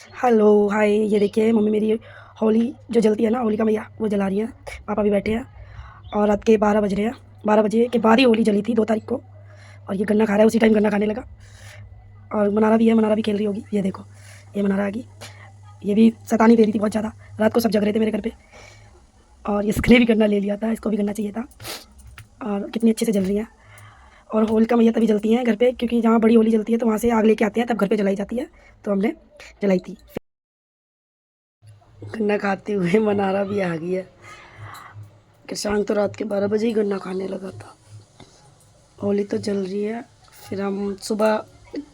Hello hi, ये देखिए mummy मेरी होली जो जलती है ना, होली का मैया, वो जला रही हैं। पापा भी बैठे हैं और रात के 12 बज रहे हैं। 12 बजे के बाद ही होली जली थी 2 तारीख को। और ये गन्ना खा रहा है, उसी टाइम गन्ना खाने लगा। और मनारा भी है, मनारा भी खेल रही होगी। ये देखो, ये मनारा आ गई। ये भी शैतानी दे रही थी बहुत ज़्यादा। रात को सब जग रहे थे मेरे घर पे। और इसने भी गन्ना ले लिया था, इसको भी गन्ना चाहिए था। और कितनी अच्छे से जल रही हैं। और होलिका मैया तभी जलती हैं घर पे, क्योंकि जहाँ बड़ी होली जलती है तो वहाँ से आग लेके आते हैं, तब घर पे जलाई जाती है। तो हमने जलाई थी। गन्ना खाते हुए मनारा भी आ गई है। किसान तो रात के 12 बजे ही गन्ना खाने लगा था। होली तो जल रही है। फिर हम सुबह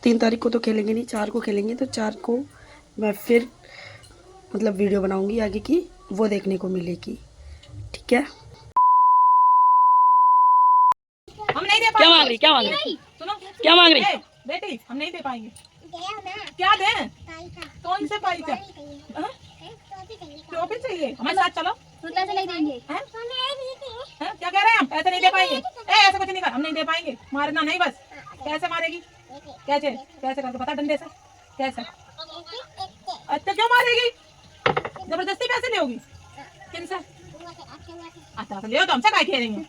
3 तारीख को तो खेलेंगे नहीं, 4 को खेलेंगे। तो 4 को मैं फिर मतलब वीडियो बनाऊंगी आगे की, वो देखने को मिलेगी। ठीक है। हम नहीं दे क्या मांग रही, क्या मांग रही, सुनो क्या मांग रही? बेटी हम नहीं दे पाएंगे। क्या दें? कौन से पैसा? टोपी चाहिए, हमारे साथ चलो। पैसे नहीं देंगे। क्या कह रहे हैं? हम पैसे नहीं दे पाएंगे। ऐसे कुछ नहीं कर, हम नहीं दे पाएंगे। मारना नहीं बस। कैसे मारेगी? कैसे कैसे करके बता, डंडे से कैसे? अच्छा क्यों मारेगी? जबरदस्ती पैसे लोगी किनसे? अच्छा तो ले तो हमसे काय खेलेंगे?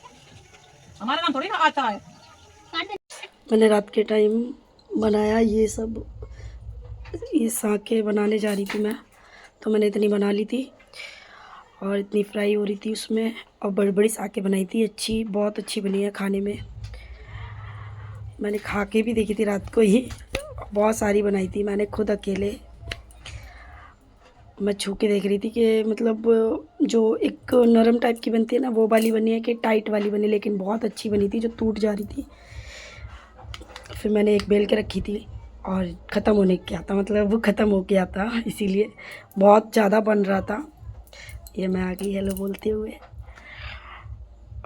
हमारा नाम थोड़ी ना आता है। मैंने रात के टाइम बनाया ये सब। ये साके बनाने जा रही थी मैं, तो मैंने इतनी बना ली थी। और इतनी फ्राई हो रही थी उसमें। और बड़ी बड़ी साके बनाई थी, अच्छी, बहुत अच्छी बनी है खाने में। मैंने खा के भी देखी थी रात को ही। बहुत सारी बनाई थी मैंने खुद अकेले। मैं छू के देख रही थी कि मतलब जो एक नरम टाइप की बनती है ना, वो वाली बनी है कि टाइट वाली बनी। लेकिन बहुत अच्छी बनी थी, जो टूट जा रही थी। फिर मैंने एक बेल के रखी थी और ख़त्म होने क्या था, मतलब वो ख़त्म हो गया था, इसीलिए बहुत ज़्यादा बन रहा था। ये मैं आ गई हेलो बोलते हुए।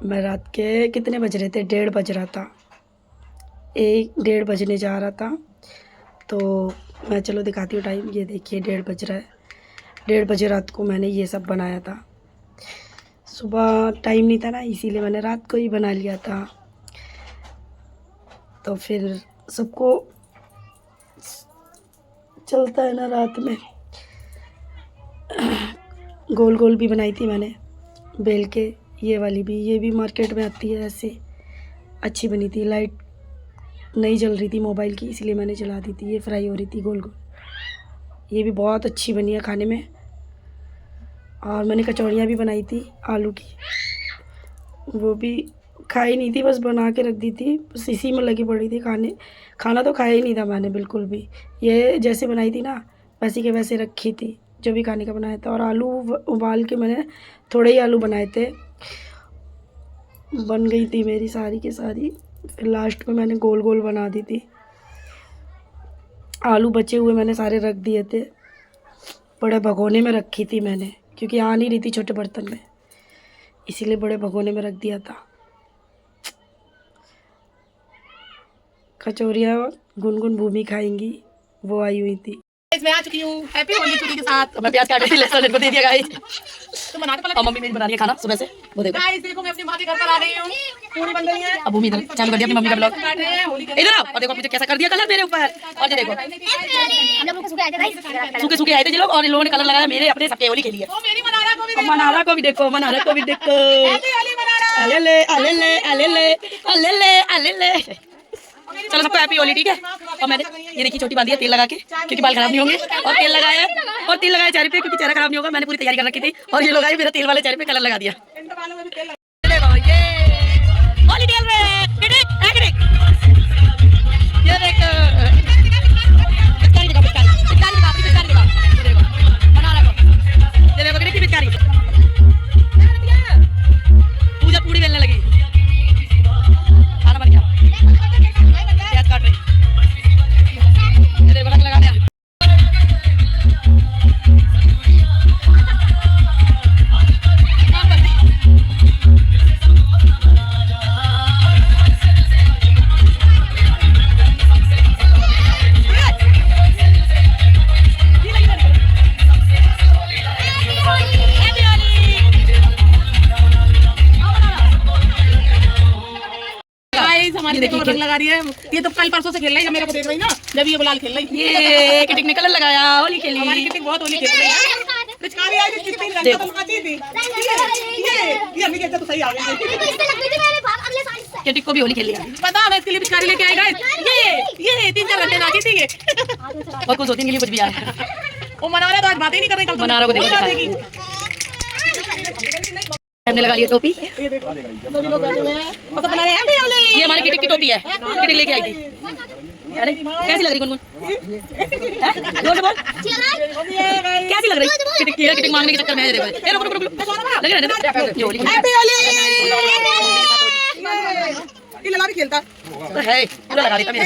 मैं रात के कितने बज रहे थे, 1:30 बज रहा था, 1:30 बजने जा रहा था। तो मैं चलो दिखाती हूँ टाइम। ये देखिए 1:30 बज रहा है। 1:30 बजे रात को मैंने ये सब बनाया था। सुबह टाइम नहीं था ना, इसीलिए मैंने रात को ही बना लिया था। तो फिर सबको चलता है ना रात में। गोल गोल भी बनाई थी मैंने बेल के। ये वाली भी, ये भी मार्केट में आती है ऐसे, अच्छी बनी थी। लाइट नहीं जल रही थी मोबाइल की, इसलिए मैंने जला दी थी। ये फ्राई हो रही थी गोल गोल। ये भी बहुत अच्छी बनी है खाने में। और मैंने कचौड़ियाँ भी बनाई थी आलू की, वो भी खाई नहीं थी, बस बना के रख दी थी। बस इसी में लगी पड़ी थी खाने। खाना तो खाया ही नहीं था मैंने बिल्कुल भी। ये जैसे बनाई थी ना, वैसी के वैसे रखी थी, जो भी खाने का बनाया था। और आलू उबाल के मैंने थोड़े ही आलू बनाए थे, बन गई थी मेरी सारी की सारी। फिर लास्ट में मैंने गोल गोल बना दी थी। आलू बचे हुए मैंने सारे रख दिए थे, बड़े भगोने में रखी थी मैंने, क्योंकि आ नहीं रही थी छोटे बर्तन में, इसीलिए बड़े भगोने में रख दिया था। कचौरियाँ गुनगुन भूमि खाएंगी, वो आई हुई थी। इसमें आ चुकी हूँ। हैप्पी होली छुट्टी के साथ। मैं प्याज काट रही थी, लहसुन इनको दे दिया गाइस। तो बना के और मम्मी मेरी बना रही है खाना सुबह से, वो देखो। गाइस देखो मैं अपनी माँ के घर पर आ गई हूँ। पूरी बन गई है। अब भूमि इधर चालू कर दिया अपनी मम्मी का ब्लॉग। काट रहे हैं होली के। इधर आओ और देखो मुझे कैसा कर दिया कलर मेरे ऊपर। और ये देखो हम लोग सूखे आए थे गाइस। सूखे सूखे आए थे ये लोग, और इन लोगों ने कलर लगाया मेरे अपने सबके होली के लिए। ओ मेरी मनारा को भी देखो। मनारा को भी देखो, मनारा को भी देखो। हैप्पी होली मनारा। अले ले अले ले अले ले अले ले अले ले। चलो सबको हैप्पी होली, ठीक है। और मैंने ये देखी छोटी बांधी है तेल लगा के, क्योंकि बाल खराब नहीं होंगे। और तेल लगाया, और तेल लगाया चेहरे पे, क्योंकि चेहरा खराब नहीं होगा। मैंने पूरी तैयारी कर रखी थी। और ये लोग आए मेरा तेल वाले चेहरे पे कलर लगा दिया। इन बालों में भी तेल देखो ये होली तेल में ये देखो पिचकारी देखो, पिचकारी पिचकारी दिखा, पिचकारी दिखा। ये देखो मनारा को, ये देखो कितनी पिचकारी। पूजा पूरी बेलने लगी, खाना बन गया। प्याज काट रही, ये देखो रंग लगा दिया। ये देखिए रंग लगा रही है। ये तो कल परसों से खेल रही है, जब मेरे को देख रही ना, जब ये गुलाल खेल रही। ये किटिक ने कलर लगाया, होली खेली। हमारी कितनी बहुत होली खेल रही है। पिचकारी आई थी, कितनी रंग तो लगाती थी। ये अम्मी कहते तो सही आ गई। किटिक को भी होली खेल लिया। पता है इसके लिए पिचकारी लेके आएगा। ये 3-4 घंटे नाची थी ये। और कुछ होती नहीं, कुछ भी यार। वो मना रहा तो आज बातें ही नहीं कर रही। कल मना रहा को देखो, हमने लगा लिया टोपी। मतलब बना रहे हैं। ये हमारी किटिक की टोपी है, किटिक लेके आई थी। अरे कैसी लग रही गुनगुन? जोर से बोल, कैसी लग रही? किटिक किटिक मांगने के चक्कर में है। देखो रुक रुक रुक, लग रहा है ये होली ये लला भी खेलता है, पूरा लगा देता मेरे।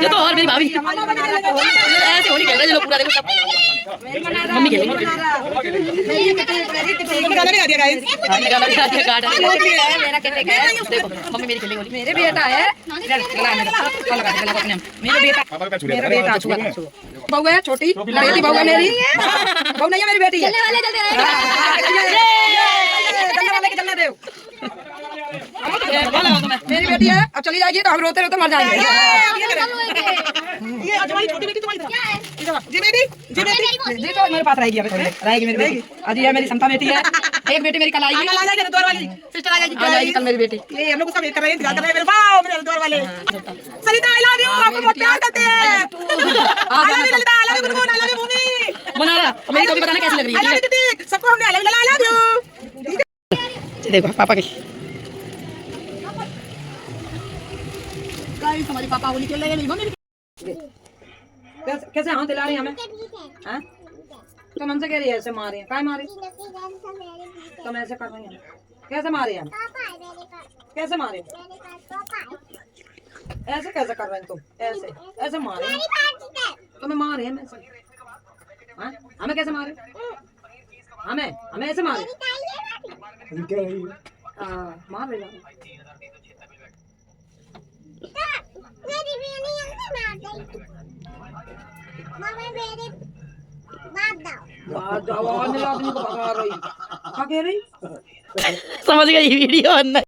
ये तो और मेरी भाभी ऐसे होली खेल रहे हैं, लोग पूरा देखो सब मम्मी खेलेंगे। गाना भी गा दिया गाइस। हमने गाना गा दिया, गार्डन है मेरा किटिक है। देखो मम्मी मेरी खेलेंगे होली। मेरे बेटा है, मेरा बेटा छुआ बहू है छोटी, बेटी बहू है मेरी। बहू नहीं है मेरी बेटी है। चलने दे, मेरी बेटी है। अब चली जाएगी तो हम रोते रोते मर जाएंगे। ये तुम्हारी छोटी बेटी तुम्हारी जी बेटी जी तो मेरे पास रहेगी मेरी बेटी। अजी है मेरी संता बेटी है। एक बेटी मेरी कल आएगी, हरिद्वार वाली सिस्टर आ जाएगी कल मेरी बेटी। ये हम लोग सब वेट कर रहे हैं, इंतजार कर रहे हैं मेरे वाओ मेरे हरिद्वार वाले। सरिता आई लव यू, आपको बहुत प्यार करते हैं। I love you Lalita, I love you Gungun, I love you Bhumi. बना रहा मेरी टोपी बताना कैसी लग रही है। आई लव यू टिक, सबको हमने आई लव यू। देखो पापा की गाइस हमारे पापा होली खेल रहे हैं। नहीं कैसे हाथ हिला रहे हैं हमें? हैं? तुम हमसे कह रही है ऐसे मारे हैं, काय मारे? तुम ऐसे कर रही हैं, कैसे मारे हैं? कैसे मारे? ऐसे कैसे कर रहे हैं तुम? ऐसे ऐसे मारे तुम्हें मारे हैं ऐसे? हाँ? हमें कैसे मारे? हमें ऐसे मारे? मार रहे हैं। समझ गई वीडियो अंदर।